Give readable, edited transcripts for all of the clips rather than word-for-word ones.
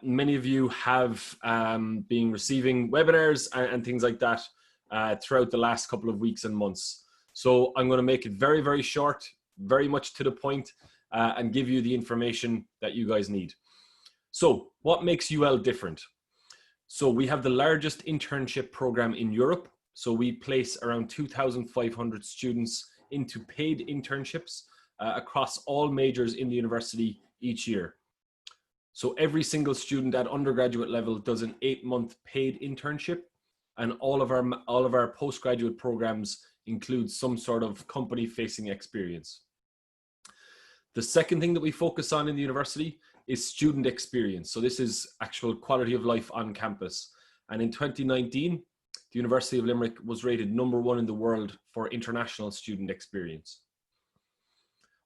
Many of you have been receiving webinars and things like that throughout the last couple of weeks and months. So I'm going to make it very, very short, very much to the point, and give you the information that you guys need. So what makes UL different? So we have the largest internship program in Europe. So we place around 2,500 students into paid internships across all majors in the university each year. So every single student at undergraduate level does an 8-month paid internship, and all of our postgraduate programs include some sort of company-facing experience. The second thing that we focus on in the university is student experience. So this is actual quality of life on campus. And in 2019, the University of Limerick was rated #1 in the world for international student experience.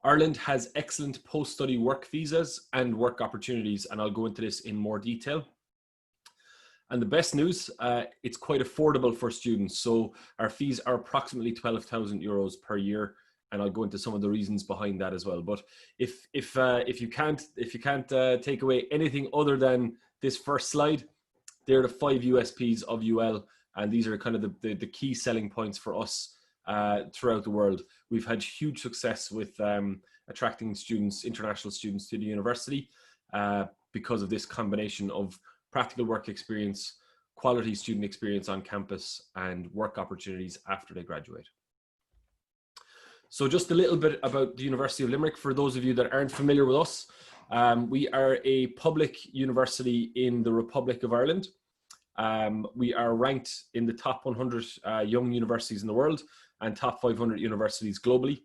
Ireland has excellent post-study work visas and work opportunities, and I'll go into this in more detail. And the best news, it's quite affordable for students. So our fees are approximately €12,000 per year, and I'll go into some of the reasons behind that as well. But if you can't take away anything other than this first slide, they're the 5 USPs of UL, and these are kind of the key selling points for us throughout the world. We've had huge success with attracting students, international students to the university because of this combination of practical work experience, quality student experience on campus, and work opportunities after they graduate. So just a little bit about the University of Limerick for those of you that aren't familiar with us. We are a public university in the Republic of Ireland. We are ranked in the top 100 young universities in the world and top 500 universities globally.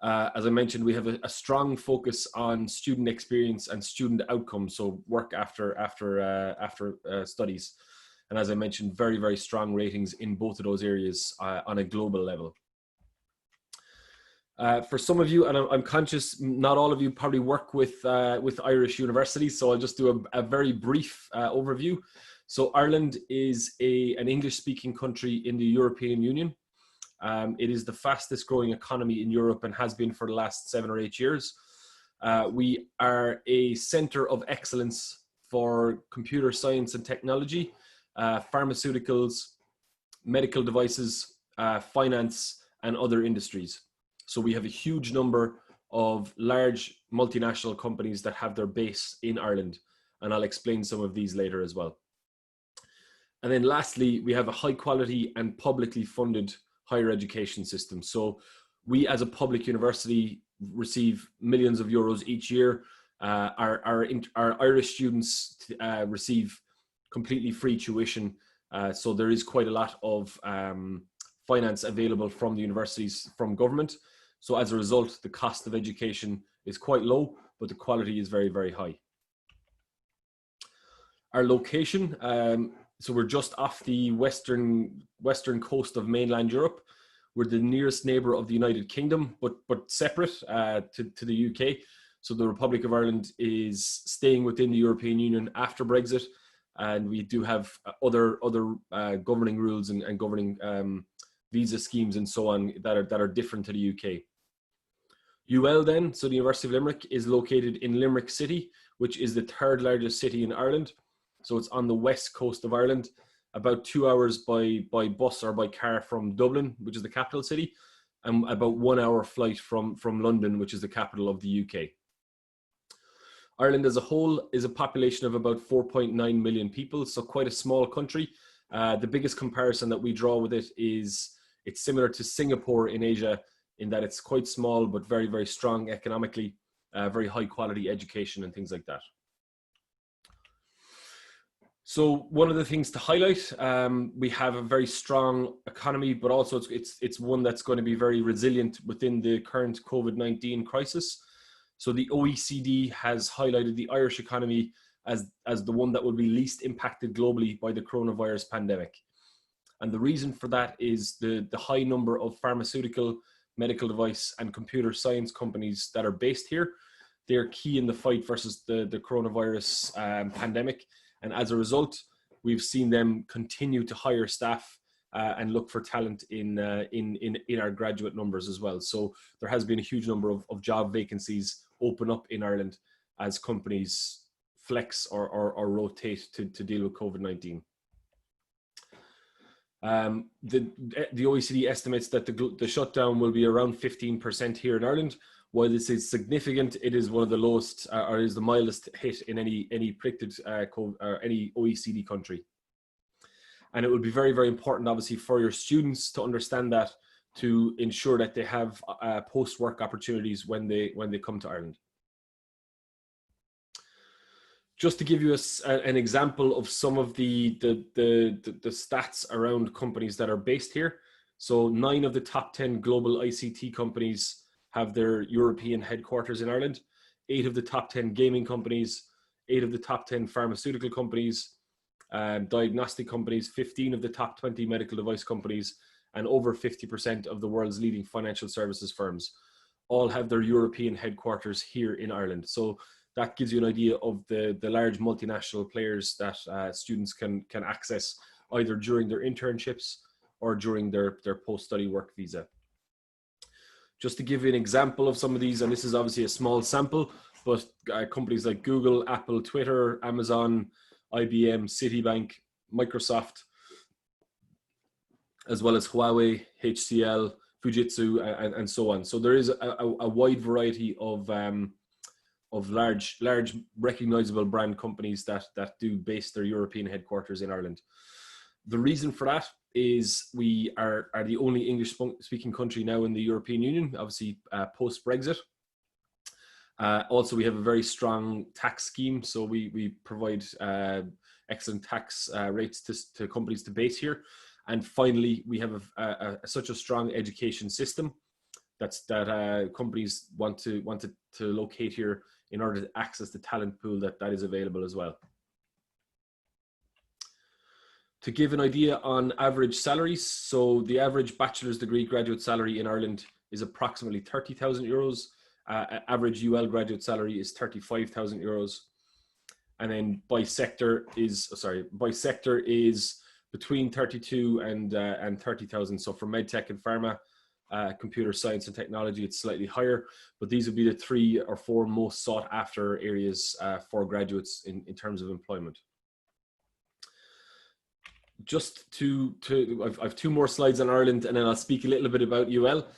As I mentioned, we have a strong focus on student experience and student outcomes, so work after studies. And as I mentioned, very, very strong ratings in both of those areas on a global level. For some of you, and I'm conscious not all of you probably work with Irish universities, so I'll just do a very brief overview. So Ireland is an English-speaking country in the European Union. It is the fastest growing economy in Europe and has been for the last 7 or 8 years. We are a center of excellence for computer science and technology, pharmaceuticals, medical devices, finance, and other industries. So we have a huge number of large multinational companies that have their base in Ireland, and I'll explain some of these later as well. And then lastly, we have a high quality and publicly funded higher education system. So we as a public university receive millions of euros each year. Our Irish students receive completely free tuition. So there is quite a lot of finance available from the universities, from government. So as a result, the cost of education is quite low, but the quality is very, very high. Our location, so we're just off the western coast of mainland Europe. We're the nearest neighbour of the United Kingdom, but separate to the UK. So the Republic of Ireland is staying within the European Union after Brexit, and we do have other governing rules and governing visa schemes and so on that are different to the UK. UL then, so the University of Limerick, is located in Limerick City, which is the 3rd largest city in Ireland. So it's on the west coast of Ireland, about 2 hours by bus or by car from Dublin, which is the capital city, and about 1 hour flight from London, which is the capital of the UK. Ireland as a whole is a population of about 4.9 million people, so quite a small country. The biggest comparison that we draw with it is it's similar to Singapore in Asia, in that it's quite small but very, very strong economically, very high quality education and things like that. So one of the things to highlight, we have a very strong economy, but also it's one that's going to be very resilient within the current COVID-19 crisis. So the OECD has highlighted the Irish economy as the one that will be least impacted globally by the coronavirus pandemic. And the reason for that is the high number of pharmaceutical, medical device, and computer science companies that are based here. They're key in the fight versus the coronavirus pandemic. And as a result, we've seen them continue to hire staff and look for talent in our graduate numbers as well. So there has been a huge number of job vacancies open up in Ireland as companies flex or rotate to deal with COVID-19. The OECD estimates that the shutdown will be around 15% here in Ireland. While this is significant, it is one of the lowest, or is the mildest hit in any predicted or any OECD country. And it will be very, very important, obviously, for your students to understand that, to ensure that they have post-work opportunities when they come to Ireland. Just to give you an example of some of the stats around companies that are based here. So 9 of the top 10 global ICT companies have their European headquarters in Ireland. 8 of the top 10 gaming companies, 8 of the top 10 pharmaceutical companies, diagnostic companies, 15 of the top 20 medical device companies, and over 50% of the world's leading financial services firms all have their European headquarters here in Ireland. So that gives you an idea of the large multinational players that students can access either during their internships or during their post-study work visa. Just to give you an example of some of these, and this is obviously a small sample, but companies like Google, Apple, Twitter, Amazon, IBM, Citibank, Microsoft, as well as Huawei, HCL, Fujitsu, and so on. So there is a wide variety of large recognizable brand companies that do base their European headquarters in Ireland. The reason for that is we are the only English speaking country now in the European Union, obviously post Brexit. Also, we have a very strong tax scheme, so we provide excellent tax rates to companies to base here. And finally, we have such a strong education system that companies want to locate here in order to access the talent pool that is available as well. To give an idea on average salaries, so the average bachelor's degree graduate salary in Ireland is approximately 30,000 euros. Average UL graduate salary is 35,000 euros. And then by sector is between 32 and 30,000. So for medtech and pharma, computer science and technology, it's slightly higher, but these would be the 3 or 4 most sought after areas for graduates in terms of employment. Just I've 2 more slides on Ireland, and then I'll speak a little bit about UL.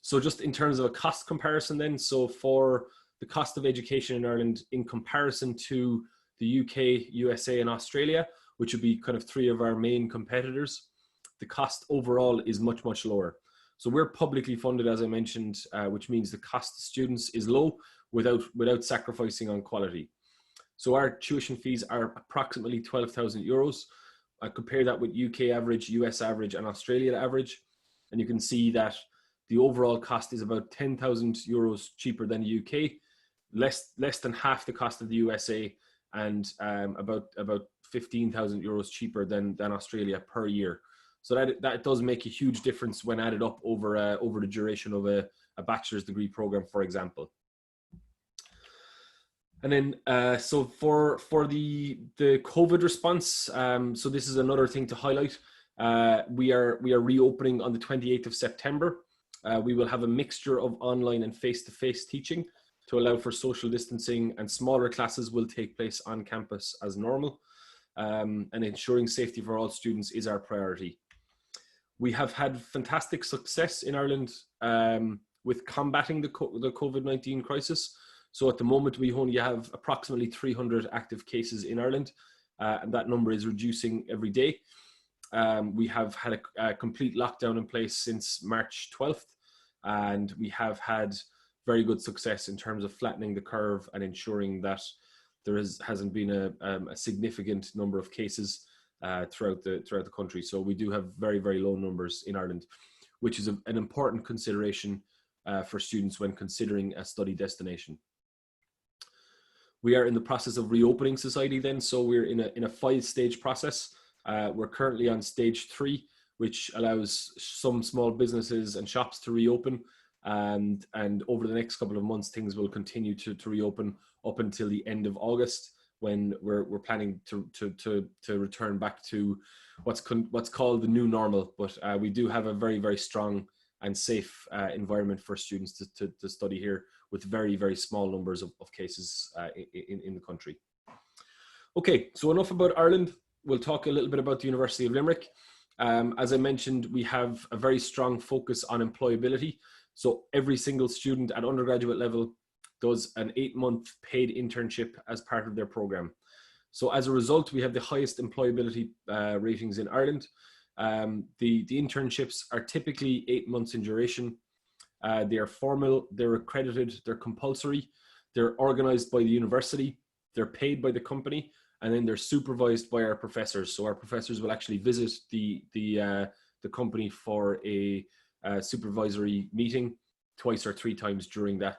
So just in terms of a cost comparison then, so for the cost of education in Ireland in comparison to the UK, USA and Australia, which would be kind of 3 of our main competitors, the cost overall is much, much lower. So we're publicly funded, as I mentioned, which means the cost to students is low without sacrificing on quality. So our tuition fees are approximately 12,000 euros. I compare that with UK average, US average and Australia average. And you can see that the overall cost is about 10,000 euros cheaper than the UK, less than half the cost of the USA, and about 15,000 euros cheaper than Australia per year. So that does make a huge difference when added up over the duration of a bachelor's degree program, for example. And then, so for the COVID response, so this is another thing to highlight. We are reopening on the 28th of September. We will have a mixture of online and face-to-face teaching to allow for social distancing, and smaller classes will take place on campus as normal. And ensuring safety for all students is our priority. We have had fantastic success in Ireland with combating the COVID-19 crisis. So at the moment, we only have approximately 300 active cases in Ireland, and that number is reducing every day. We have had a complete lockdown in place since March 12th, and we have had very good success in terms of flattening the curve and ensuring that there hasn't been a significant number of cases throughout the country. So we do have very, very low numbers in Ireland, which is an important consideration for students when considering a study destination. We are in the process of reopening society then, so we're in a 5-stage process. We're currently on stage 3, which allows some small businesses and shops to reopen, and over the next couple of months things will continue to reopen up until the end of August, when we're planning to return back to what's called the new normal. But we do have a very, very strong and safe environment for students to study here with very, very small numbers of cases in the country. Okay, so enough about Ireland. We'll talk a little bit about the University of Limerick. As I mentioned, we have a very strong focus on employability. So every single student at undergraduate level does an 8-month paid internship as part of their program. So as a result, we have the highest employability ratings in Ireland. The internships are typically 8 months in duration. They are formal, they're accredited, they're compulsory, they're organized by the university, they're paid by the company, and then they're supervised by our professors. So our professors will actually visit the company for a supervisory meeting twice or 3 times during that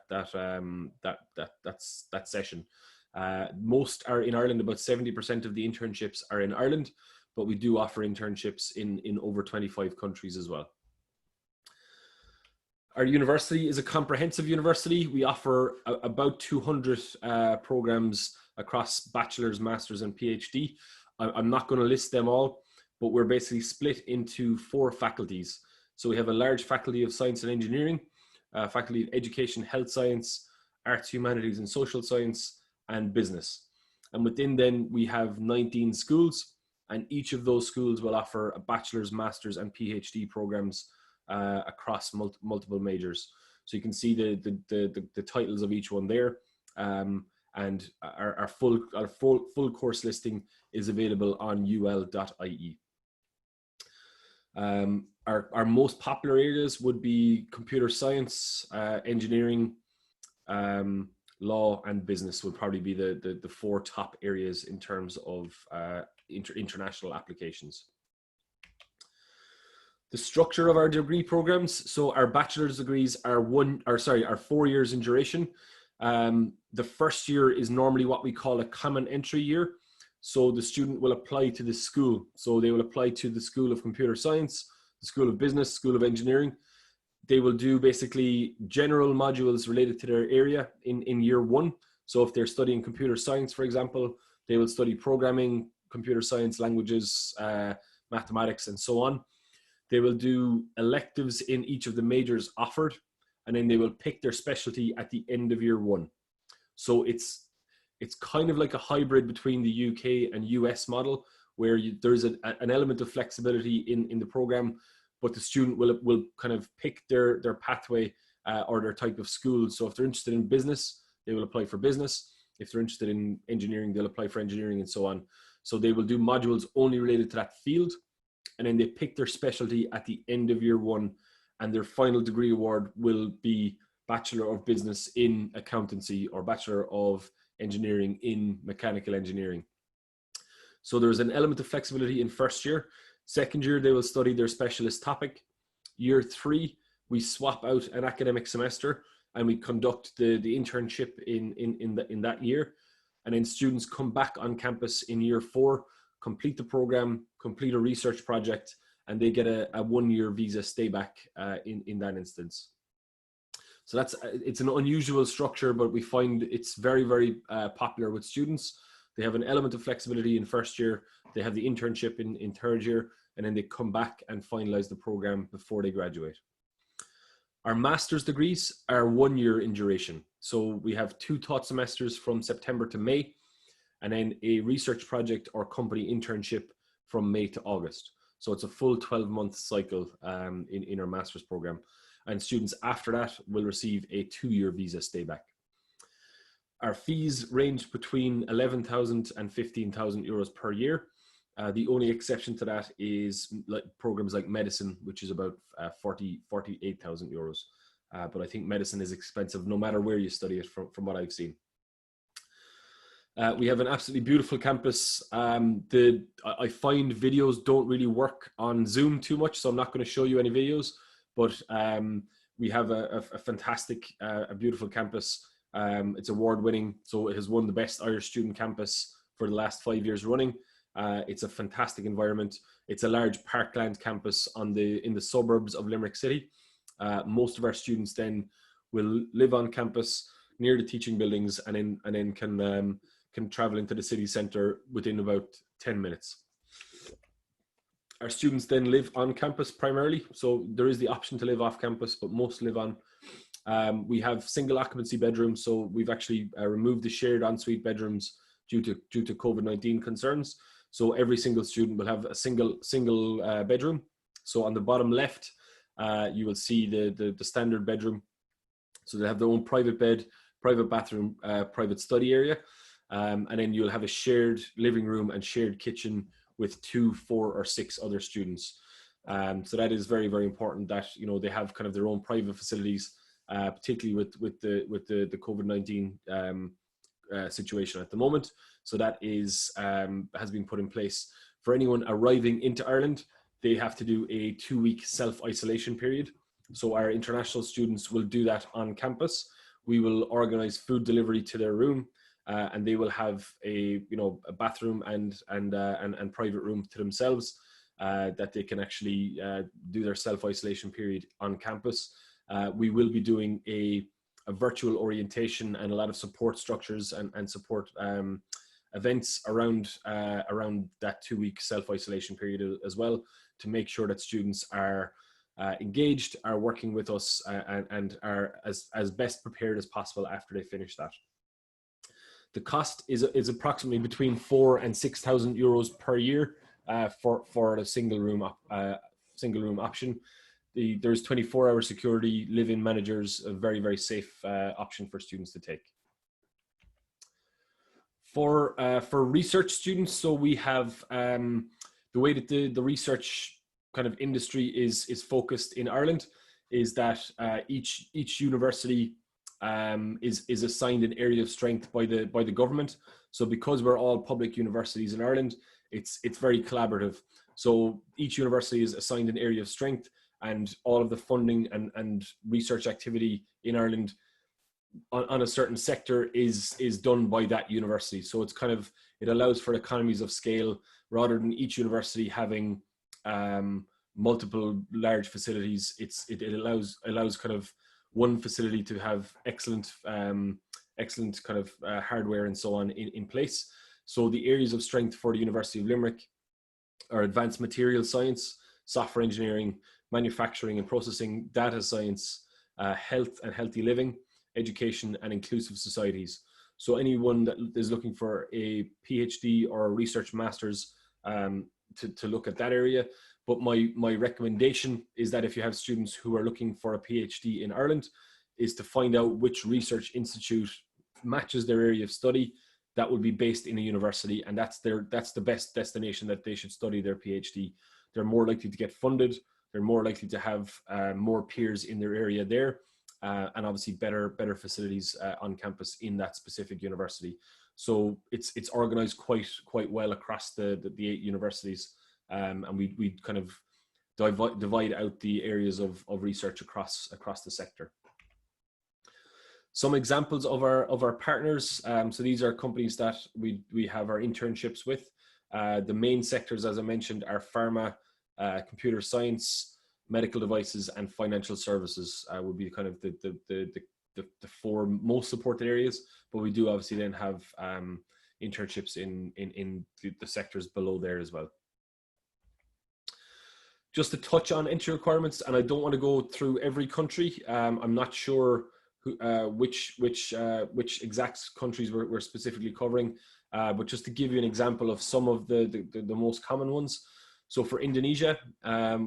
session. Most are in Ireland. About 70% of the internships are in Ireland, but we do offer internships in over 25 countries as well. Our university is a comprehensive university. We offer about 200 programs across bachelor's, master's, and PhD. I'm not going to list them all, but we're basically split into 4 faculties. So we have a large faculty of science and engineering, faculty of education, health science, arts, humanities, and social science, and business. And within then we have 19 schools, and each of those schools will offer a bachelor's, master's, and PhD programs across multiple majors. So you can see the titles of each one there, and our full course listing is available on ul.ie. Our most popular areas would be computer science, engineering, law, and business would probably be the 4 top areas in terms of international applications. The structure of our degree programs. So our bachelor's degrees are 4 years in duration. The first year is normally what we call a common entry year. So the student will apply to the school. So they will apply to the School of Computer Science, the School of Business, School of Engineering. They will do basically general modules related to their area in year 1. So if they're studying computer science, for example, they will study programming, computer science, languages, mathematics, and so on. They will do electives in each of the majors offered, and then they will pick their specialty at the end of year 1. So it's kind of like a hybrid between the UK and US model, where there's an element of flexibility in the program, but the student will kind of pick their pathway or their type of school. So if they're interested in business, they will apply for business. If they're interested in engineering, they'll apply for engineering, and so on. So they will do modules only related to that field, and then they pick their specialty at the end of year 1, and their final degree award will be Bachelor of Business in Accountancy or Bachelor of Engineering in Mechanical Engineering. So there's an element of flexibility in first year. Second year, they will study their specialist topic. Year 3, we swap out an academic semester and we conduct the internship in that year. And then students come back on campus in year 4, complete the program, complete a research project, and they get a 1-year visa stay back in that instance. So it's an unusual structure, but we find it's very, very popular with students. They have an element of flexibility in first year, they have the internship in third year, and then they come back and finalize the program before they graduate. Our master's degrees are 1 year in duration. So we have 2 taught semesters from September to May, and then a research project or company internship from May to August. So it's a full 12-month cycle in our master's program. And students after that will receive a 2-year visa stay back. Our fees range between 11,000 and 15,000 euros per year. The only exception to that is programs like medicine, which is about 48,000 euros. But I think medicine is expensive no matter where you study it from what I've seen. We have an absolutely beautiful campus. I find videos don't really work on Zoom too much, so I'm not going to show you any videos, but we have a fantastic, a beautiful campus. It's award-winning, so it has won the best Irish student campus for the last 5 years running. It's a fantastic environment. It's a large parkland campus in the suburbs of Limerick City. Most of our students then will live on campus near the teaching buildings, and then can travel into the city centre within about 10 minutes. Our students then live on campus primarily, so there is the option to live off campus, but most live on. We have single occupancy bedrooms, so we've actually removed the shared ensuite bedrooms due to COVID-19 concerns. So every single student will have a single bedroom. So on the bottom left, you will see the standard bedroom. So they have their own private bed, private bathroom, private study area. And then you'll have a shared living room and shared kitchen with 2, 4, or 6 other students. So that is very, very important that, you know, they have kind of their own private facilities, particularly with the COVID-19 situation at the moment. So that is has been put in place for anyone arriving into Ireland. They have to do a 2-week self-isolation period. So our international students will do that on campus. We will organize food delivery to their room, and they will have a bathroom and private room to themselves, that they can actually do their self-isolation period on campus. We will be doing a virtual orientation and a lot of support structures and support events around that 2-week self-isolation period as well, to make sure that students are engaged, are working with us, and are as best prepared as possible after they finish that. The cost is approximately between 4,000 and 6,000 euros per year for a single room option. There's 24-hour security, live-in managers, a very, very safe option for students to take. For research students, so we have the way that the research kind of industry is focused in Ireland is that each university is assigned an area of strength by the government. So because we're all public universities in Ireland, it's very collaborative. So each university is assigned an area of strength, and all of the funding and research activity in Ireland on a certain sector is done by that university. So it's kind of, it allows for economies of scale rather than each university having multiple large facilities. It allows kind of one facility to have excellent kind of hardware and so on in place. So the areas of strength for the University of Limerick are advanced material science, software engineering, manufacturing and processing, data science, health and healthy living, education, and inclusive societies. So anyone that is looking for a PhD or a research master's to look at that area. But my recommendation is that if you have students who are looking for a PhD in Ireland, is to find out which research institute matches their area of study that will be based in a university, and that's the best destination that they should study their PhD. They're more likely to get funded, they're more likely to have more peers in their area there, and obviously better facilities on campus in that specific university. So it's organized quite well across the 8 universities, and we kind of divide out the areas of research across the sector. Some examples of our partners. So these are companies that we have our internships with. The main sectors, as I mentioned, are pharma, computer science, medical devices, and financial services would be kind of the 4 most supported areas. But we do obviously then have internships in the sectors below there as well. Just to touch on entry requirements, and I don't want to go through every country. I'm not sure which exact countries we're specifically covering, but just to give you an example of some of the most common ones. So for Indonesia,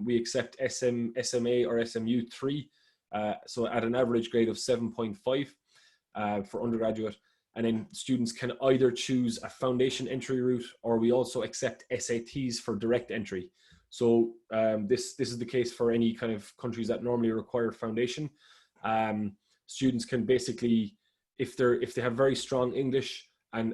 we accept SMA or SMU 3, so at an average grade of 7.5 for undergraduate. And then students can either choose a foundation entry route, or we also accept SATs for direct entry. So this is the case for any kind of countries that normally require foundation. Students can basically, if they have very strong English and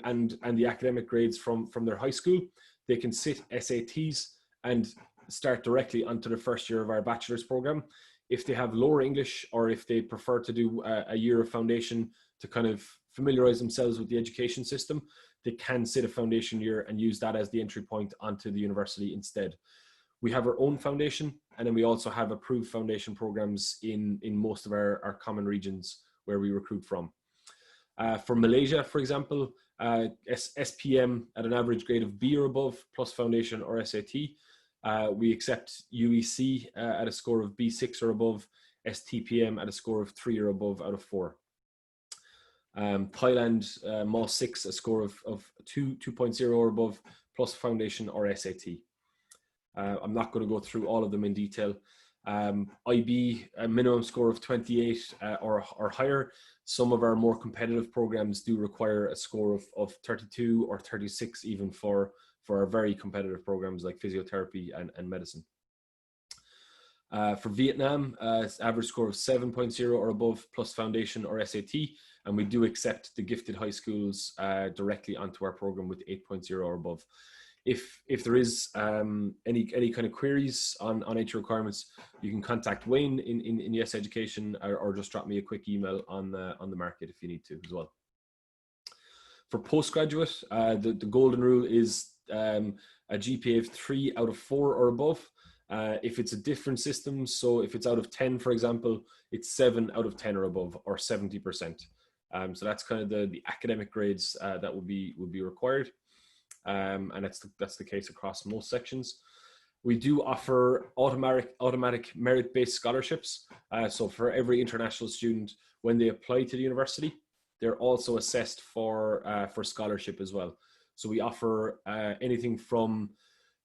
the academic grades from their high school, they can sit SATs and start directly onto the first year of our bachelor's program. If they have lower English, or if they prefer to do a year of foundation to kind of familiarize themselves with the education system, they can sit a foundation year and use that as the entry point onto the university instead. We have our own foundation, and then we also have approved foundation programs in most of our common regions where we recruit from. For Malaysia, for example, SPM at an average grade of B or above plus foundation or SAT. We accept UEC at a score of B6 or above, STPM at a score of 3 or above out of 4. Thailand, MOS 6, a score of 2.0 or above, plus foundation or SAT. I'm not going to go through all of them in detail. IB, a minimum score of 28 or higher. Some of our more competitive programs do require a score of 32 or 36 even for our very competitive programs like physiotherapy and medicine. For Vietnam, average score of 7.0 or above plus foundation or SAT, and we do accept the gifted high schools directly onto our program with 8.0 or above. If there is any kind of queries on entry requirements, you can contact Wayne in Yes Education, or just drop me a quick email on the market if you need to as well. For postgraduate, the golden rule is a GPA of 3 out of 4 or above. If it's a different system, so if it's out of 10, for example, it's 7 out of 10 or above, or 70%. So that's kind of the academic grades that would be required. And that's the case across most sections. We do offer automatic merit-based scholarships. So for every international student, when they apply to the university, they're also assessed for scholarship as well. So we offer anything from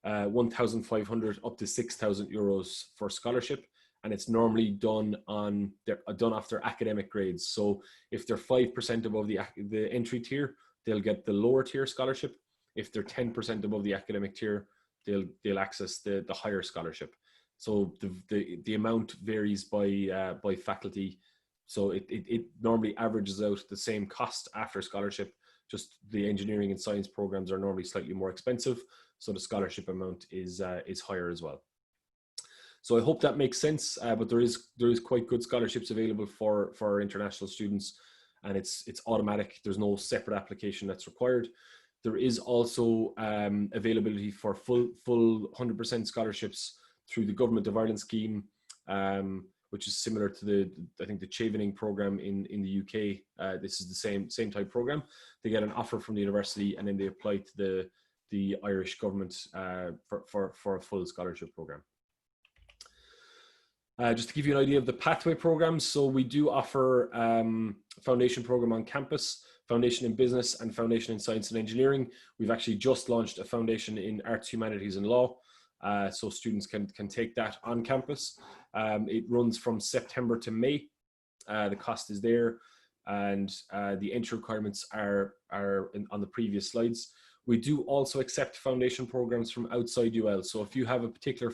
1,500 up to 6,000 euros for scholarship, and it's normally done off their academic grades. So if they're 5% above the entry tier, they'll get the lower tier scholarship. If they're 10% above the academic tier, they'll access the higher scholarship. So the amount varies by faculty. So it normally averages out the same cost after scholarship. Just the engineering and science programs are normally slightly more expensive, so the scholarship amount is higher as well. So I hope that makes sense. But there is quite good scholarships available for our international students, and it's automatic. There's no separate application that's required. There is also availability for full 100% scholarships through the Government of Ireland scheme, which is similar to I think the Chevening program in the UK. This is the same type program. They get an offer from the university, and then they apply to the Irish government for a full scholarship program. Just to give you an idea of the pathway programs, so we do offer foundation program on campus, foundation in business, and foundation in science and engineering. We've actually just launched a foundation in arts, humanities, and law, so students can take that on campus. It runs from September to May. The cost is there, and the entry requirements are on the previous slides. We do also accept foundation programs from outside UL. So if you have a particular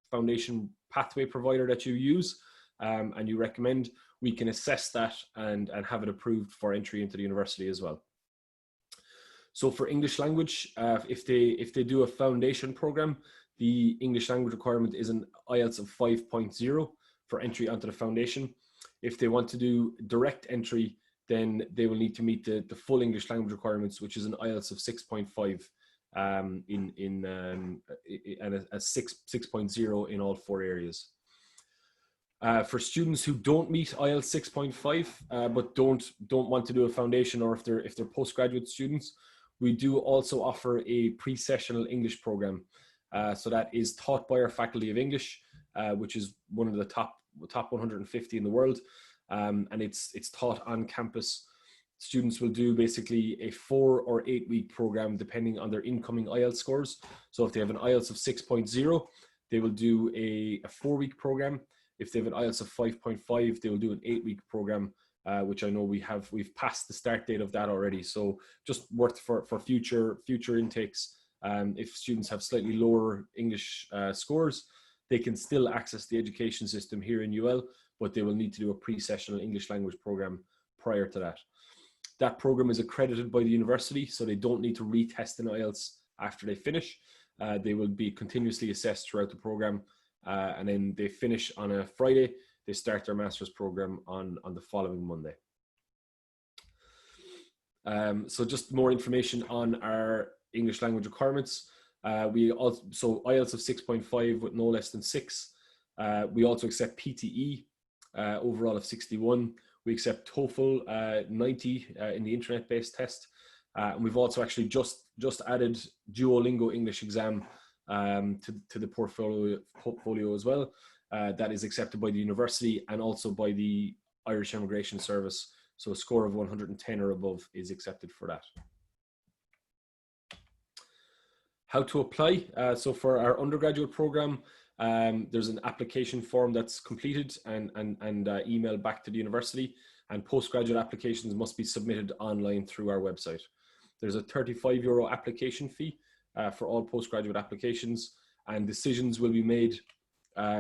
foundation pathway provider that you use and you recommend, we can assess that and have it approved for entry into the university as well. So for English language, if they do a foundation program, the English language requirement is an IELTS of 5.0 for entry onto the foundation. If they want to do direct entry, then they will need to meet the full English language requirements, which is an IELTS of 6.5 and a 6.0 in all 4 areas. For students who don't meet IELTS 6.5 but don't want to do a foundation, or if they're postgraduate students, we do also offer a pre-sessional English program. So that is taught by our Faculty of English, which is one of the top 150 in the world. And it's taught on campus. Students will do basically a 4 or 8 week program depending on their incoming IELTS scores. So if they have an IELTS of 6.0, they will do a 4-week program. If they have an IELTS of 5.5, they will do an 8-week program, which I know we've passed the start date of that already. So just worth for future intakes. If students have slightly lower English scores, they can still access the education system here in UL, but they will need to do a pre-sessional English language program prior to that. That program is accredited by the university, so they don't need to retest an IELTS after they finish. They will be continuously assessed throughout the program, and then they finish on a Friday. They start their master's program on the following Monday. So just more information on our English language requirements. So IELTS of 6.5 with no less than 6. We also accept PTE, overall of 61. We accept TOEFL 90 in the internet-based test. And we've also actually just added Duolingo English exam to the portfolio as well. that is accepted by the university and also by the Irish Immigration Service. So a score of 110 or above is accepted for that. How to apply? So for our undergraduate program, there's an application form that's completed and emailed back to the university, and postgraduate applications must be submitted online through our website. There's a €35 application fee for all postgraduate applications, and decisions will be made.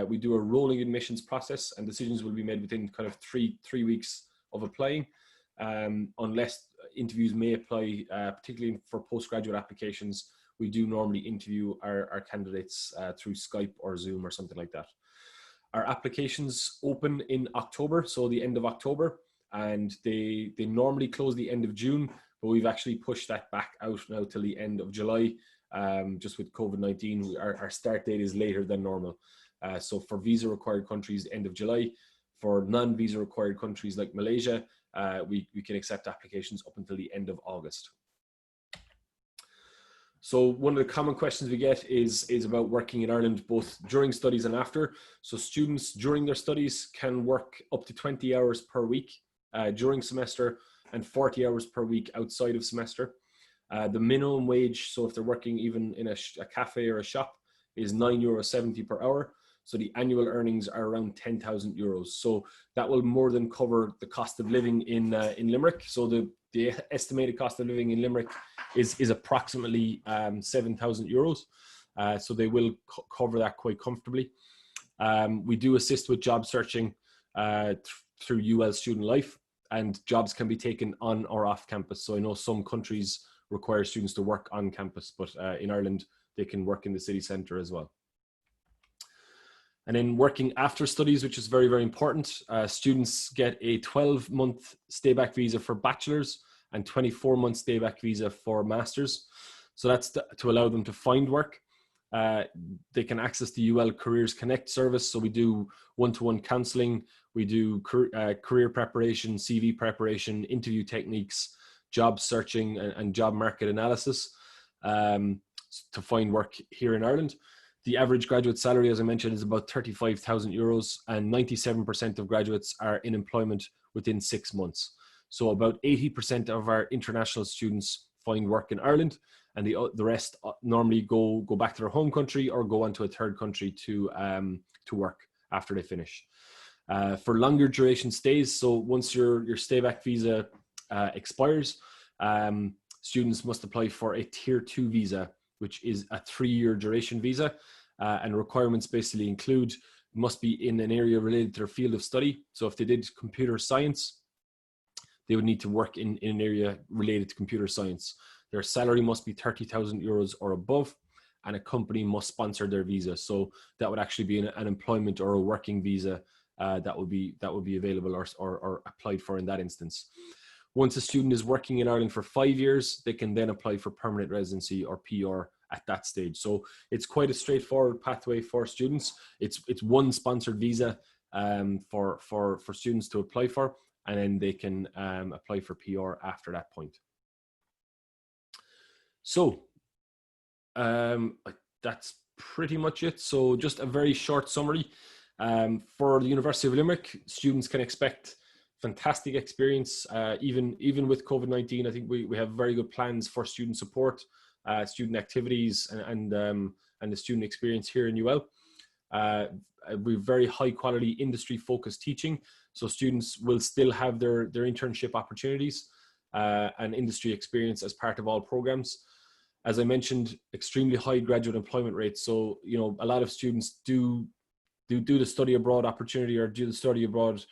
We do a rolling admissions process, and decisions will be made within kind of three weeks of applying, unless interviews may apply, particularly for postgraduate applications. We do normally interview our candidates through Skype or Zoom or something like that. Our applications open in October, so the end of October, and they normally close the end of June, but we've actually pushed that back out now till the end of July. Just with COVID-19, our start date is later than normal. So for visa required countries, end of July. For non-visa required countries like Malaysia, we can accept applications up until the end of August. So one of the common questions we get is about working in Ireland, both during studies and after. So students during their studies can work up to 20 hours per week during semester and 40 hours per week outside of semester. The minimum wage, so if they're working even in a cafe or a shop, is €9.70 per hour. So the annual earnings are around €10,000. So that will more than cover the cost of living in Limerick. So the estimated cost of living in Limerick is approximately €7,000. So they will cover that quite comfortably. We do assist with job searching through UL Student Life, and jobs can be taken on or off campus. So I know some countries require students to work on campus, but in Ireland, they can work in the city centre as well. And then working after studies, which is very, very important, students get a 12-month stay-back visa for bachelors and 24-month stay-back visa for masters. So that's to allow them to find work. They can access the UL Careers Connect service. So we do one-to-one counselling, we do career preparation, CV preparation, interview techniques, job searching and job market analysis to find work here in Ireland. The average graduate salary, as I mentioned, is about €35,000, and 97% of graduates are in employment within 6 months. So about 80% of our international students find work in Ireland, and the rest normally go back to their home country or go on to a third country to work after they finish. For longer duration stays, so once your stay-back visa expires, students must apply for a Tier 2 visa, which is a 3-year duration visa, and requirements basically include must be in an area related to their field of study. So if they did computer science, they would need to work in an area related to computer science. Their salary must be €30,000 or above, and a company must sponsor their visa. So that would actually be an employment or a working visa that would be available or applied for in that instance. Once a student is working in Ireland for 5 years, they can then apply for permanent residency or PR at that stage. So it's quite a straightforward pathway for students. It's one sponsored visa for students to apply for, and then they can apply for PR after that point. So that's pretty much it. So just a very short summary. For the University of Limerick, students can expect fantastic experience, even with COVID-19. I think we have very good plans for student support, student activities, and the student experience here in UL. We've very high quality industry focused teaching, so students will still have their internship opportunities and industry experience as part of all programs. As I mentioned, extremely high graduate employment rates. So, you know, a lot of students do the study abroad opportunity or do the study abroad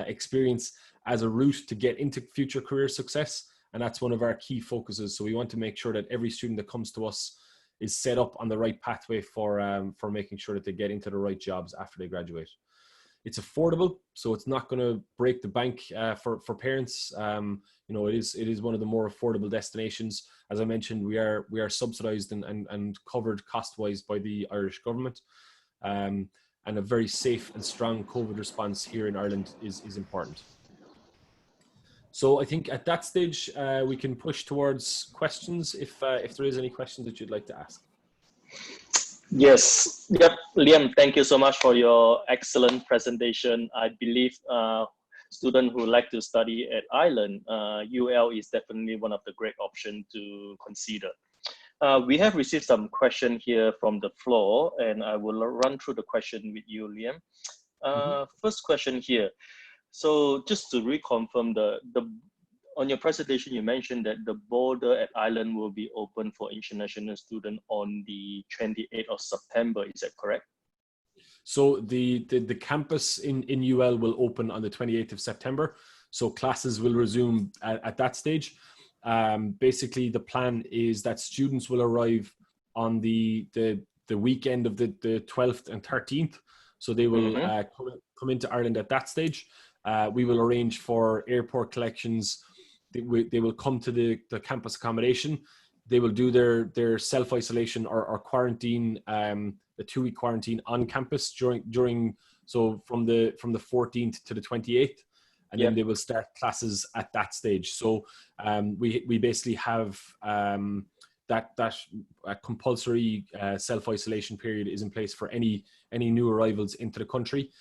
experience as a route to get into future career success. And that's one of our key focuses. So we want to make sure that every student that comes to us is set up on the right pathway for making sure that they get into the right jobs after they graduate. It's affordable, so it's not going to break the bank for parents. You know, it is one of the more affordable destinations. As I mentioned, we are subsidised and covered cost-wise by the Irish government, and a very safe and strong COVID response here in Ireland is important. So I think at that stage we can push towards questions if there is any questions that you'd like to ask. Yes. Yep. Liam, thank you so much for your excellent presentation. I believe students who like to study at Ireland, UL is definitely one of the great options to consider. We have received some question here from the floor, and I will run through the question with you, Liam. First question here. So just to reconfirm, on your presentation, you mentioned that the border at Ireland will be open for international students on the 28th of September. Is that correct? So the campus in UL will open on the 28th of September. So classes will resume at that stage. Basically, the plan is that students will arrive on the weekend of the 12th and 13th. So they will come into Ireland at that stage. We will arrange for airport collections. They will come to the campus accommodation. They will do their self-isolation or quarantine, the 2-week quarantine on campus during so from the 14th to the 28th, and then they will start classes at that stage. So we basically have that compulsory self-isolation period is in place for any new arrivals into the country.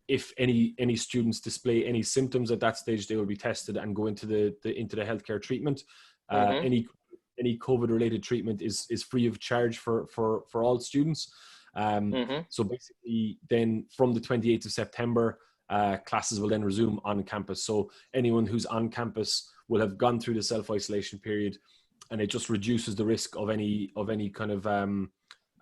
If any students display any symptoms at that stage, they will be tested and go into the healthcare treatment. Any COVID-related treatment is free of charge for all students. So basically, then from the 28th of September, classes will then resume on campus. So anyone who's on campus will have gone through the self-isolation period, and it just reduces the risk of any kind of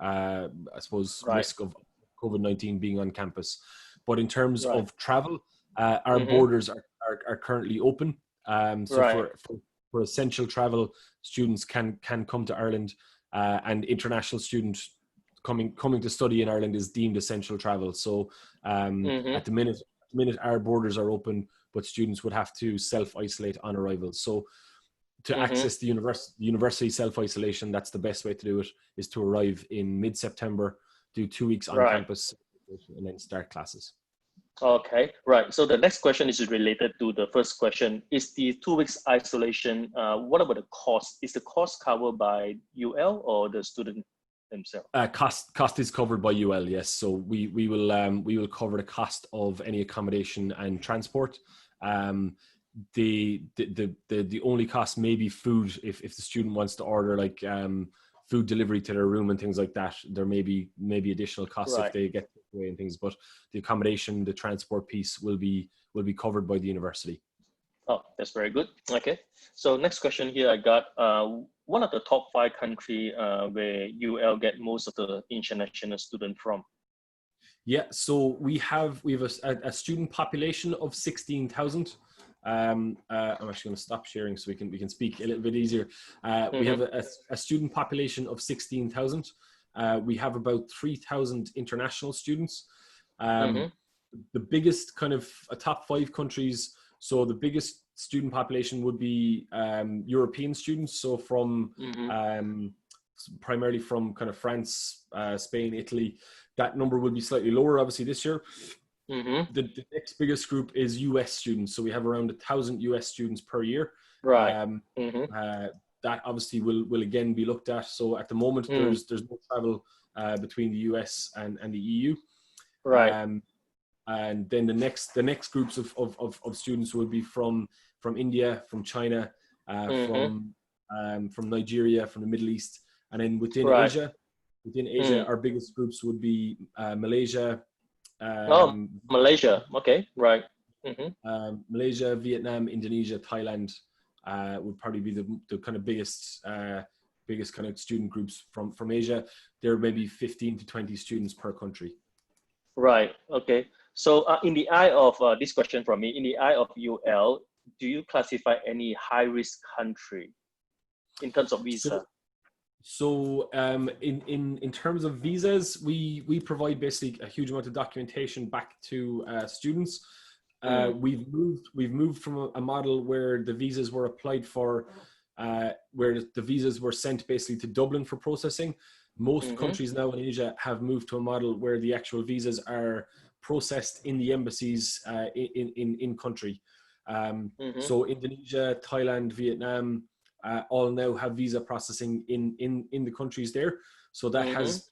I suppose risk of COVID-19 being on campus. But in terms of travel, our borders are currently open. For essential travel, students can come to Ireland, and international students coming to study in Ireland is deemed essential travel. So at the minute our borders are open, but students would have to self-isolate on arrival. So to access the university self-isolation, that's the best way to do it, is to arrive in mid-September, do 2 weeks on campus, and then start classes. Okay, right. So the next question is related to the first question. Is the 2 weeks isolation, what about the cost? Is the cost covered by UL or the student themselves? Cost is covered by UL, yes. So we will cover the cost of any accommodation and transport. The only cost may be food if the student wants to order like food delivery to their room and things like that. There may be additional costs if they get away and things, but the accommodation, the transport piece will be covered by the university. Oh, that's very good. Okay, so next question here I got. One of the top 5 countries where UL get most of the international students from? Yeah, so we have a student population of 16,000. I'm actually going to stop sharing so we can speak a little bit easier. We have a student population of 16,000. We have about 3,000 international students. The biggest kind of top 5 countries. So the biggest student population would be European students. So from primarily from kind of France, Spain, Italy. That number will be slightly lower, obviously, this year. The next biggest group is US students. So we have around 1,000 US students per year. That obviously will again be looked at. So at the moment, there's no travel between the US and the EU. And then the next groups of students will be from India, from China, from Nigeria, from the Middle East, and then within Asia. Within Asia, our biggest groups would be Malaysia. Malaysia. Okay, right. Malaysia, Vietnam, Indonesia, Thailand would probably be the kind of biggest kind of student groups from Asia. There may be 15 to 20 students per country. Right. Okay. So in the eye of this question from me, in the eye of UL, do you classify any high-risk country in terms of visa? So in terms of visas, we provide basically a huge amount of documentation back to students. We've moved from a model where the visas were applied for, where the visas were sent basically to Dublin for processing. Most countries now in Asia have moved to a model where the actual visas are processed in the embassies in country. So Indonesia, Thailand, Vietnam, all now have visa processing in the countries there. So that has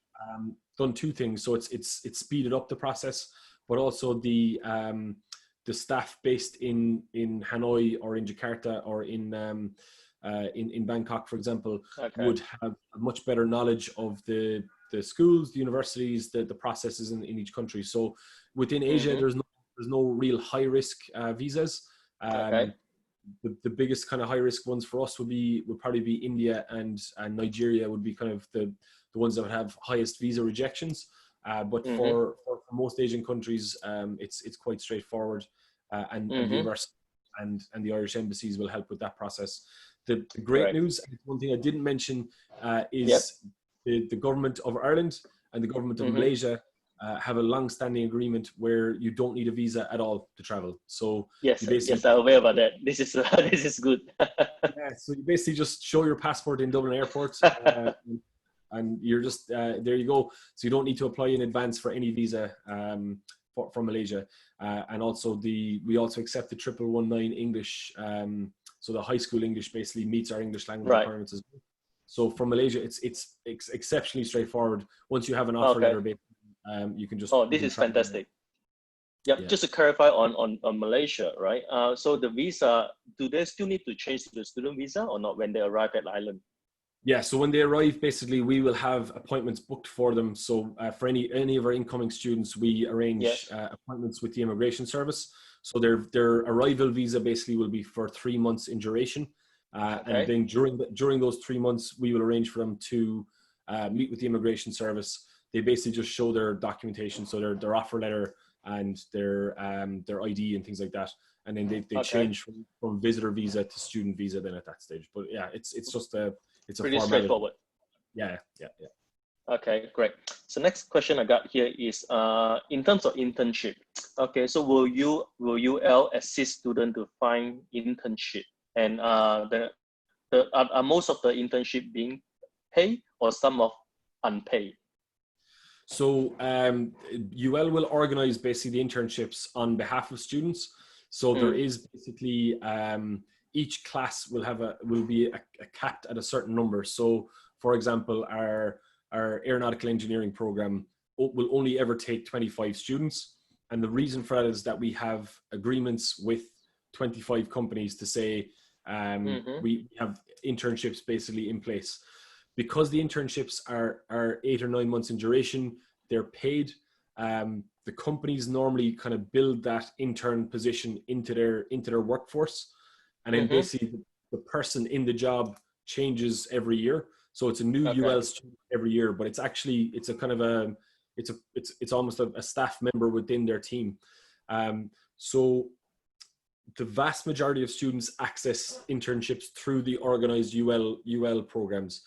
done two things. So it's speeded up the process, but also the staff based in Hanoi or in Jakarta or in Bangkok, for example, would have a much better knowledge of the schools, the universities, the processes in each country. So within Asia, there's no real high risk visas. The biggest kind of high risk ones for us would probably be India and Nigeria would be kind of the ones that would have highest visa rejections. But for most Asian countries, it's quite straightforward, and the university and the Irish embassies will help with that process. The great news, and one thing I didn't mention, is the government of Ireland and the government of Malaysia have a long-standing agreement where you don't need a visa at all to travel. So yes, I'm aware about that. This is this is good. So you basically just show your passport in Dublin Airport, and you're just there. You go. So you don't need to apply in advance for any visa from Malaysia. And also we also accept the 1119 English. So the high school English basically meets our English language requirements as well. So from Malaysia, it's exceptionally straightforward. Once you have an offer letter, you can just. This is fantastic. Yeah, just to clarify on Malaysia, right? So the visa, do they still need to change to the student visa or not when they arrive at the island? Yeah, so when they arrive, basically, we will have appointments booked for them. So for any of our incoming students, we arrange appointments with the immigration service. So their arrival visa basically will be for 3 months in duration. And then during those 3 months, we will arrange for them to meet with the immigration service. They basically just show their documentation, so their offer letter and their ID and things like that. And then they change from visitor visa to student visa then at that stage. But yeah, it's just it's a pretty formality. Straightforward. Yeah. Okay, great. So next question I got here is in terms of internship. Okay, so will UL assist student to find internship? And are most of the internship being paid or some of unpaid? So UL will organize basically the internships on behalf of students. So there is basically each class will be capped at a certain number. So for example, our aeronautical engineering program will only ever take 25 students. And the reason for that is that we have agreements with 25 companies to say we have internships basically in place. Because the internships are 8 or 9 months in duration, they're paid. The companies normally kind of build that intern position into their workforce. And then basically the person in the job changes every year. So it's a new UL student every year, but it's a kind of it's almost a staff member within their team. So the vast majority of students access internships through the organized UL programs.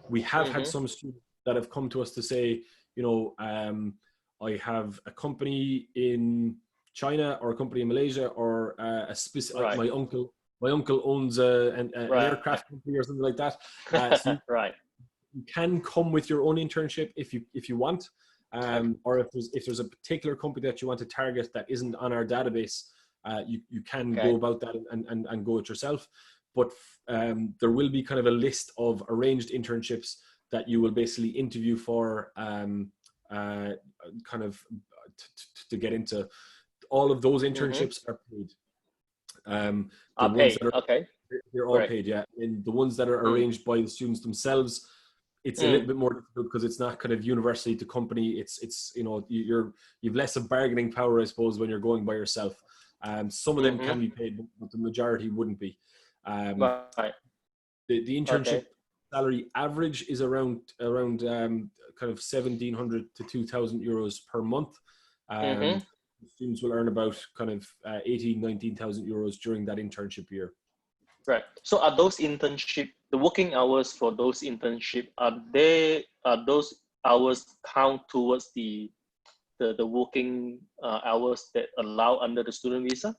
We have had some students that have come to us to say, I have a company in China or a company in Malaysia or a specific, my uncle owns an aircraft company or something like that. So you can come with your own internship if you want, or if there's a particular company that you want to target that isn't on our database, you can go about that and go it yourself. But there will be kind of a list of arranged internships that you will basically interview for, kind of to get into. All of those internships are paid. They're all paid, yeah. And the ones that are arranged by the students themselves, it's a little bit more difficult because it's not kind of university to company. It's you've less of bargaining power, I suppose, when you're going by yourself. Some of them can be paid, but the majority wouldn't be. The internship salary average is around kind of 1,700 to 2,000 euros per month. Students will earn about kind of 19,000 euros during that internship year. Right. So are those internship, the working hours for those internship, are those hours count towards the working hours that allow under the student visa?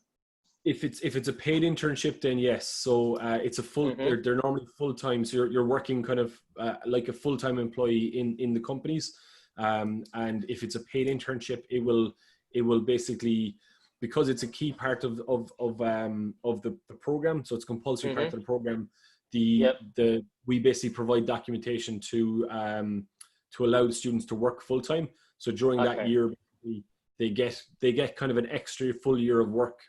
If it's a paid internship, then yes. So it's a full. They're normally full time. So you're working kind of like a full time employee in the companies. And if it's a paid internship, it will basically, because it's a key part of the program. So it's a compulsory part of the program. we basically provide documentation to allow the students to work full time. So during that year, they get kind of an extra full year of work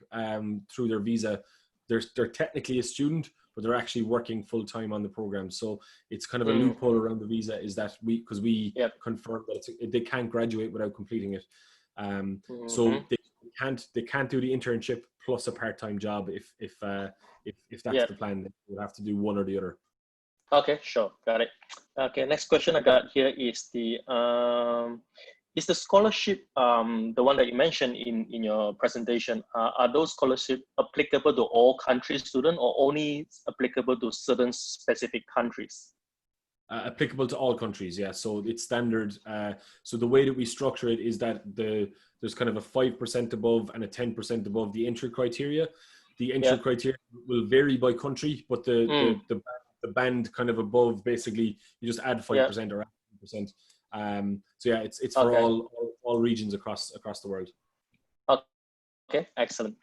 through their visa. They're technically a student, but they're actually working full time on the program. So it's kind of a loophole around the visa, is that because we confirm that they can't graduate without completing it. So they can't do the internship plus a part-time job if that's the plan. They would have to do one or the other. Okay, sure, got it. Okay, next question I got here is the scholarship, the one that you mentioned in your presentation, are those scholarships applicable to all country students or only applicable to certain specific countries? Applicable to all countries, yeah. So it's standard. So the way that we structure it is that there's kind of a 5% above and a 10% above the entry criteria. The entry criteria will vary by country, but the band kind of above, basically, you just add 5% or 10%. So yeah, it's for all regions across the world. Okay, excellent.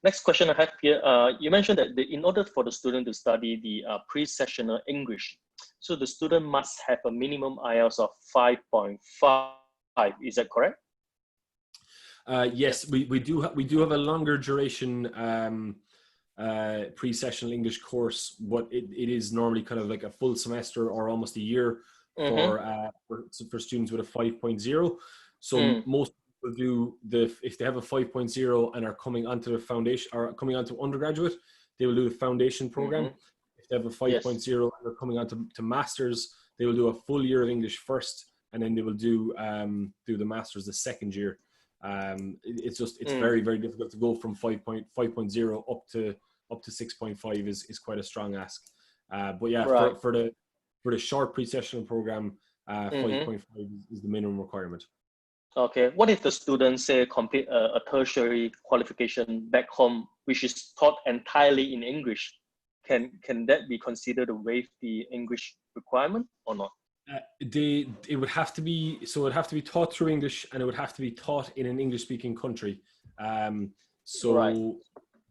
Next question I have here. You mentioned that in order for the student to study the pre-sessional English, so the student must have a minimum IELTS of 5.5. Is that correct? Yes, we do have a longer duration pre-sessional English course, but it is normally kind of like a full semester or almost a year for students with a 5.0. So most people do if they have a 5.0 and are coming onto the foundation or coming onto undergraduate, they will do the foundation program. If they have a 5.0 and are coming on to masters, they will do a full year of English first, and then they will do the masters the second year. It's very, very difficult to go from 5.0 up to 6.5 is quite a strong ask. But yeah, for the short pre-sessional program, 5.5 is the minimum requirement. Okay. What if the students say complete a tertiary qualification back home, which is taught entirely in English? Can that be considered to waive the English requirement or not? It would have to be taught through English, and it would have to be taught in an English-speaking country. So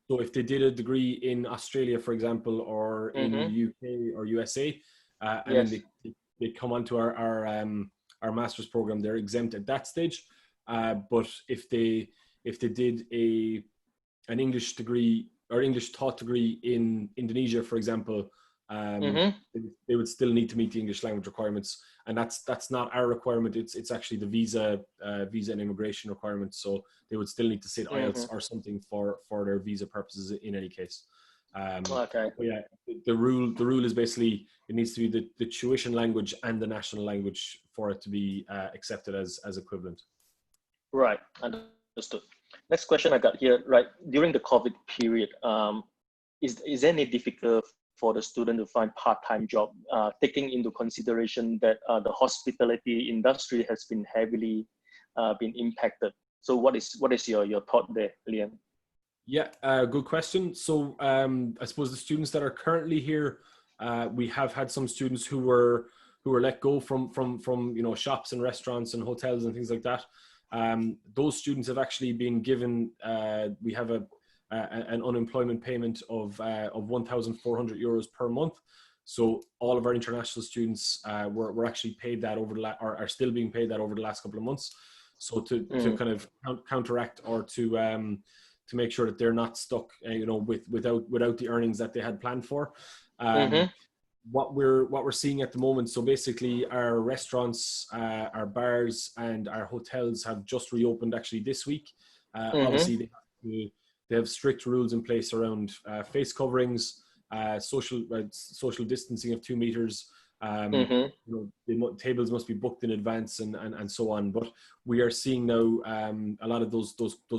if they did a degree in Australia, for example, or in the UK or USA, and then they come onto our master's program, they're exempt at that stage. But if they did an English degree or English taught degree in Indonesia, for example, they would still need to meet the English language requirements, and that's not our requirement. It's actually the visa and immigration requirement. So they would still need to sit IELTS or something for their visa purposes in any case. But yeah, the rule is basically it needs to be the tuition language and the national language for it to be accepted as equivalent. Right, understood. Next question I got here. Right, during the COVID period, is there any difficult for the student to find part-time job, taking into consideration that the hospitality industry has been heavily been impacted? So what is your thought there, Liam? Yeah, good question. So I suppose the students that are currently here, we have had some students who were let go from shops and restaurants and hotels and things like that. Those students have actually been given. We have an unemployment payment of 1,400 euros per month. So all of our international students were actually paid that are still being paid that over the last couple of months. So to kind of counteract or to make sure that they're not stuck, without the earnings that they had planned for. What we're seeing at the moment. So basically, our restaurants, our bars, and our hotels have just reopened actually this week. Obviously, they have strict rules in place around face coverings, social distancing of 2 meters. The tables must be booked in advance and so on. But we are seeing now a lot of those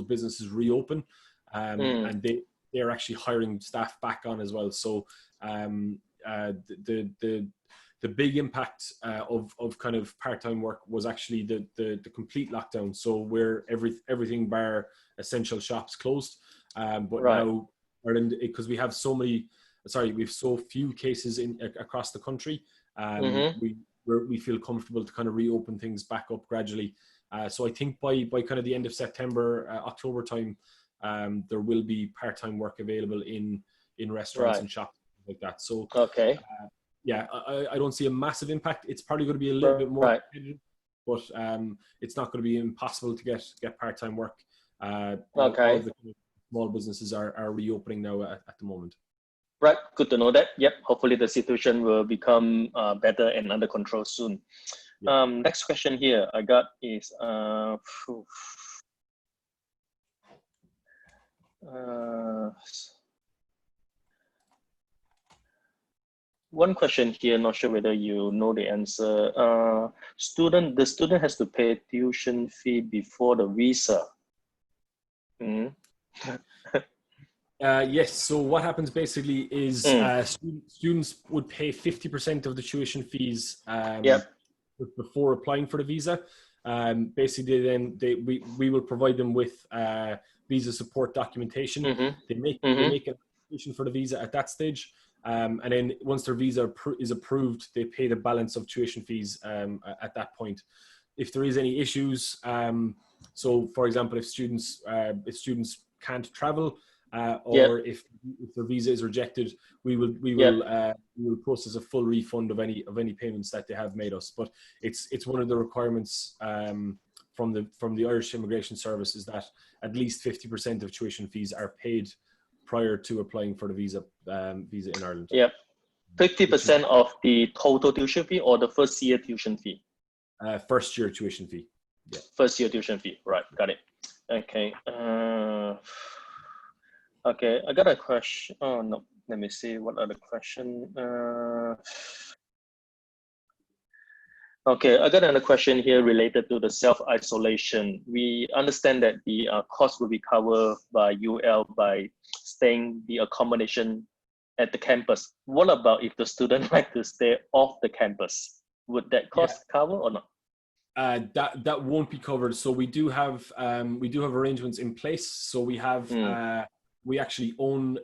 businesses reopen, and they are actually hiring staff back on as well. So the big impact of kind of part-time work was actually the complete lockdown. So where everything bar essential shops closed. But now, because we have so few cases across the country, we feel comfortable to kind of reopen things back up gradually. So I think by kind of the end of September, October time, there will be part-time work available in restaurants and shops like that. So Okay. yeah, I don't see a massive impact. It's probably going to be a little bit more Right. competitive, but it's not going to be impossible to get part-time work. All Okay. of the small businesses are reopening now at the moment. Right. Good to know that. Yep. Hopefully the situation will become better and under control soon. Yeah. Next question here I got is one question here, not sure whether you know the answer. The student has to pay tuition fee before the visa. Yes. So what happens basically is students would pay 50% of the tuition fees Yep. before applying for the visa. Basically, then we will provide them with visa support documentation. They make an application for the visa at that stage, and then once their visa is approved, they pay the balance of tuition fees at that point. If there is any issues, so for example, if students can't travel, or if their visa is rejected, we will process a full refund of any payments that they have made us. But it's one of the requirements from the Irish Immigration Service is that at least 50% of tuition fees are paid prior to applying for the visa in Ireland. Yep. 50% of the total tuition fee or the first year tuition fee? First year tuition fee. Yeah. First year tuition fee. Right. Got it. Okay. Okay, I got a question. Oh no, let me see what other question. Okay, I got another question here related to the self-isolation. We understand that the cost will be covered by UL by staying the accommodation at the campus. What about if the student like to stay off the campus? Would that cost cover or not? That won't be covered. So we do have arrangements in place. So we have we actually own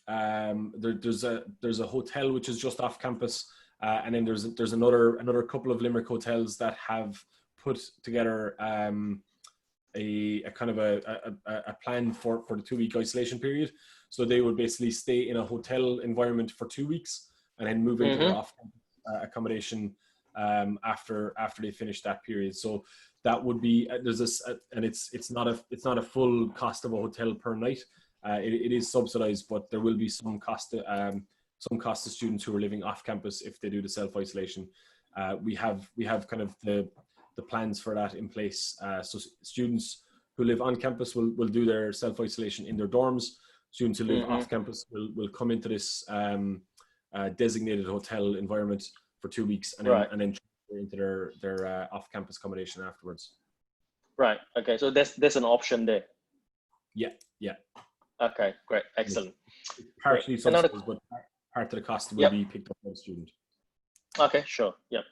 there's a hotel which is just off campus, and then there's another couple of Limerick hotels that have put together a kind of a plan for the 2-week isolation period. So they would basically stay in a hotel environment for 2 weeks and then move into their off-campus accommodation after they finish that period. So that would be there's this, and it's not a full cost of a hotel per night. It is subsidized, but there will be some cost to students who are living off campus if they do the self-isolation. We have kind of the plans for that in place. So students who live on campus will do their self-isolation in their dorms. Students who live off campus will come into this designated hotel environment for 2 weeks and then into their off-campus accommodation afterwards. Right. Okay. So there's an option there. Yeah. Okay. Great. Excellent. Partially subsidized, but part of the cost will be picked up by the student. Okay. Sure. Yep.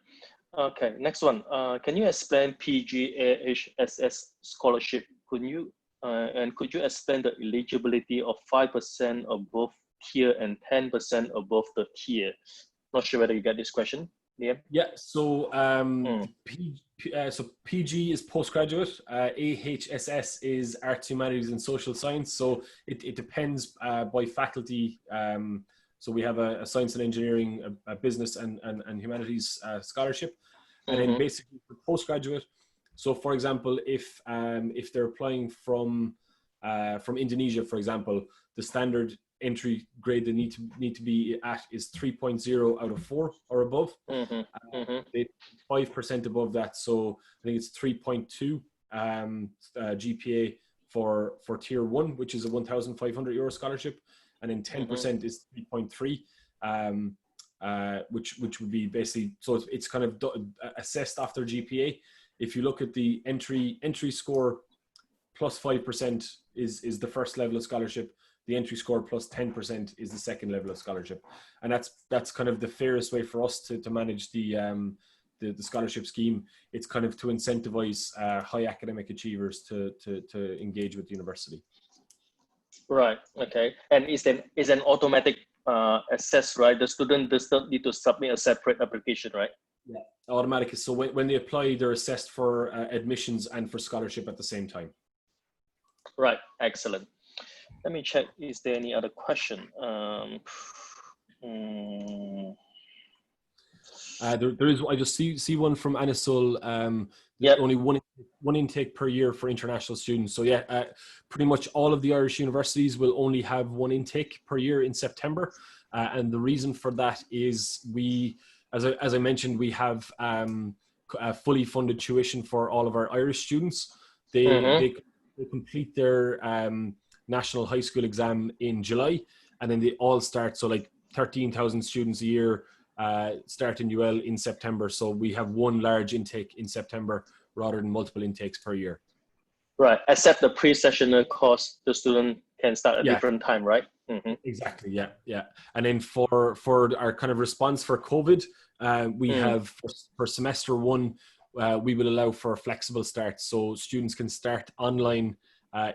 Okay. Next one. Can you explain PGAHSS scholarship? Could you explain the eligibility of 5% above tier and 10% above the tier? Not sure whether you get this question, Liam. Yeah. So so PG is postgraduate. AHSS is Arts, Humanities, and Social Science. So it depends by faculty. So we have a Science and Engineering, a Business and Humanities scholarship, and then basically for postgraduate. So for example, if they're applying from Indonesia, for example, the standard entry grade they need to be at is 3.0 out of 4 or above. 5% above that, so I think it's 3.2 GPA for tier 1, which is a €1,500 scholarship, and then 10% is 3.3, which would be basically, so it's kind of assessed after GPA. If you look at the entry score, plus 5% is the first level of scholarship. The entry score plus 10% is the second level of scholarship, and that's kind of the fairest way for us to manage the scholarship scheme. It's kind of to incentivize high academic achievers to engage with the university. Right. Okay. And is an automatic assess, right? The student does not need to submit a separate application, right? Yeah, automatic. So when they apply, they're assessed for admissions and for scholarship at the same time. Right. Excellent. Let me check. Is there any other question? There is. I just see one from Anisul. Yep. Only one intake per year for international students. So yeah, pretty much all of the Irish universities will only have one intake per year in September, and the reason for that is as I mentioned, we have fully funded tuition for all of our Irish students. They complete their national high school exam in July, and then they all start. So like 13,000 students a year. Start in UL in September. So we have one large intake in September rather than multiple intakes per year. Right. Except the pre-sessional course, the student can start at different time, right? Exactly. Yeah. And then for our kind of response for COVID, we have for semester one, we will allow for a flexible start. So students can start online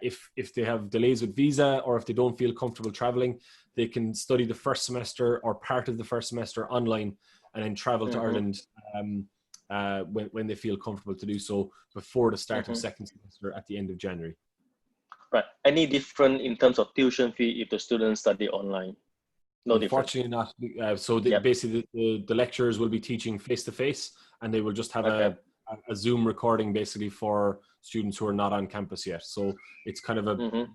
if they have delays with visa or if they don't feel comfortable traveling. They can study the first semester or part of the first semester online and then travel to Ireland when they feel comfortable to do so before the start of second semester at the end of January. Right. Any different in terms of tuition fee if the students study online? No Unfortunately different. not. So basically the lecturers will be teaching face-to-face and they will just have a Zoom recording basically for students who are not on campus yet. So it's kind of it'll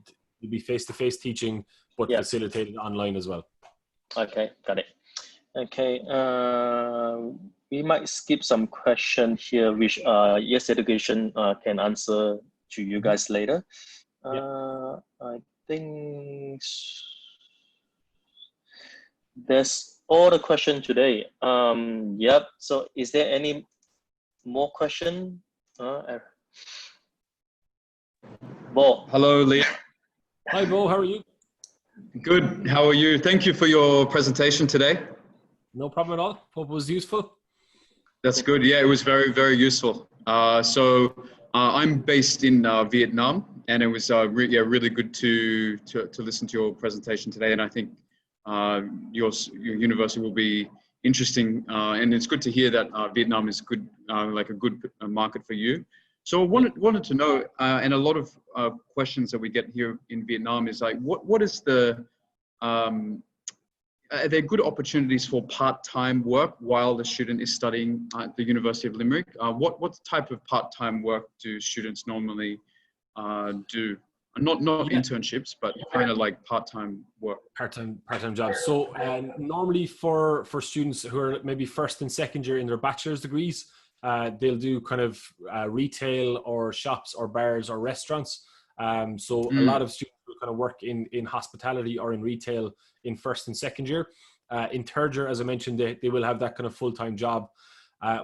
be face-to-face teaching, but facilitated online as well. Okay, got it. Okay, we might skip some question here, which Yes Education can answer to you guys later. I think that's all the question today. Yep. So, is there any more question? Bo. Hello, Liam. Hi, Bo. How are you? Good. How are you? Thank you for your presentation today. No problem at all. Hope it was useful. That's good. Yeah, it was very, very useful. I'm based in Vietnam, and it was really good to listen to your presentation today. And I think your university will be interesting, and it's good to hear that Vietnam is good, like a good market for you. So I wanted to know, and a lot of questions that we get here in Vietnam is like, what is the are there good opportunities for part-time work while the student is studying at the University of Limerick? What type of part-time work do students normally do? Not internships, but kind of like part-time work. Part-time jobs. So normally for students who are maybe first and second year in their bachelor's degrees, they'll do kind of retail or shops or bars or restaurants. So a lot of students will kind of work in hospitality or in retail in first and second year. In third year, as I mentioned, they will have that kind of full-time job.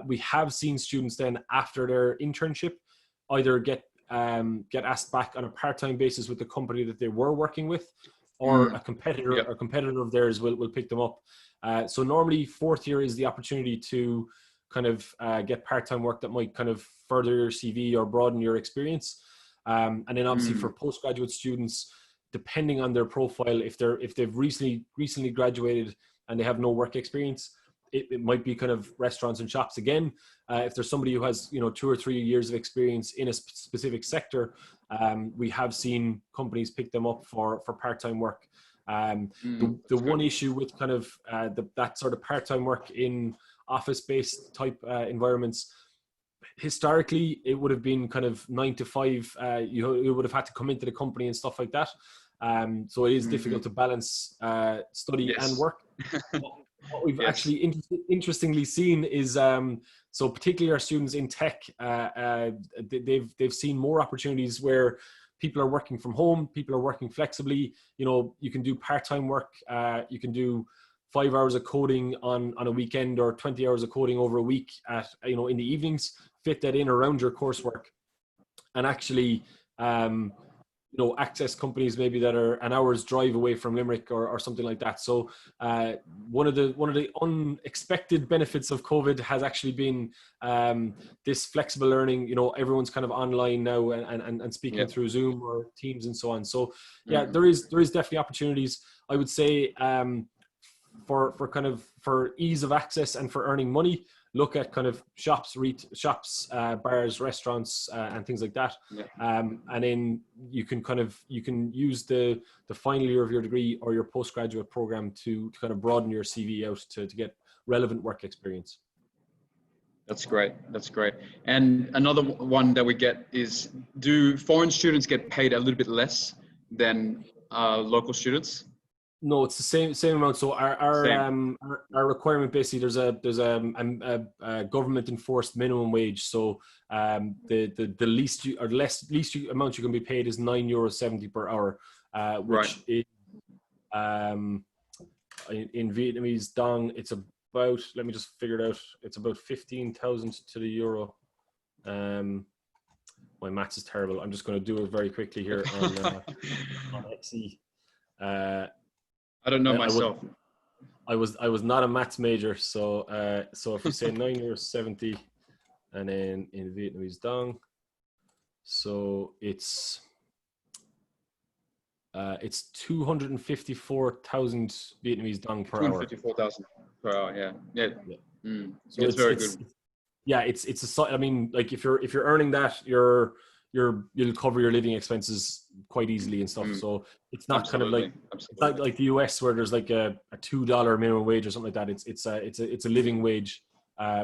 We have seen students then after their internship either get asked back on a part-time basis with the company that they were working with, or a competitor of theirs will pick them up. So normally fourth year is the opportunity to kind of get part-time work that might kind of further your CV or broaden your experience. And then obviously for postgraduate students, depending on their profile, if they've recently graduated and they have no work experience, it might be kind of restaurants and shops again. If there's somebody who has 2 or 3 years of experience in a specific sector, we have seen companies pick them up for part-time work. The one issue with kind of that sort of part-time work in office-based type environments, historically it would have been kind of 9 to 5. You would have had to come into the company and stuff like that. So it is difficult to balance study and work. What we've actually interestingly seen is so particularly our students in tech, they've seen more opportunities where people are working from home, people are working flexibly. You can do part-time work, you can do 5 hours of coding on a weekend or 20 hours of coding over a week at in the evenings, fit that in around your coursework, and actually access companies maybe that are an hour's drive away from Limerick or something like that. So one of the unexpected benefits of COVID has actually been this flexible learning. Everyone's kind of online now and speaking through Zoom or Teams and so on. So there is definitely opportunities. I would say for ease of access and for earning money, look at kind of shops, bars, restaurants, and things like that. Yeah. And then you can use the final year of your degree or your postgraduate program to kind of broaden your CV out to get relevant work experience. That's great. That's great. And another one that we get is, do foreign students get paid a little bit less than local students? No, it's the same amount. So our requirement, basically, there's a government enforced minimum wage. So the least amount you can be paid is €9.70 per hour, which is in Vietnamese dong, it's about, let me just figure it out, it's about 15,000 to the euro. My maths is terrible. I'm just going to do it very quickly here on XE. I don't know myself. I was not a maths major, so if you say €9.70 and then in Vietnamese dong, so it's 254,000 Vietnamese dong per hour. 254,000 per hour. Yeah. Mm. So it's very good. Yeah, it's I mean, like if you're earning that, you'll cover your living expenses quite easily and stuff. So it's not kind of like it's not like the US where there's like a $2 minimum wage or something like that. It's a living wage,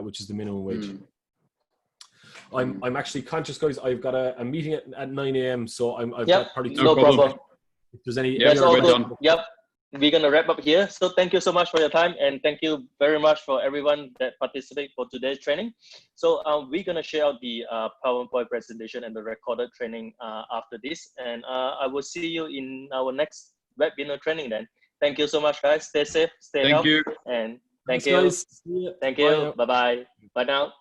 which is the minimum wage. I'm actually conscious, guys. I've got a meeting at 9 a.m. So I've got probably no problem. If there's any, that's all good. Yep. We're going to wrap up here. So thank you so much for your time, and thank you very much for everyone that participated for today's training. So we're going to share out the PowerPoint presentation and the recorded training after this. And I will see you in our next webinar training then. Thank you so much, guys. Stay safe, stay healthy. Thank you. And thank Thanks, you. guys. Thank you. Bye-bye. Bye now.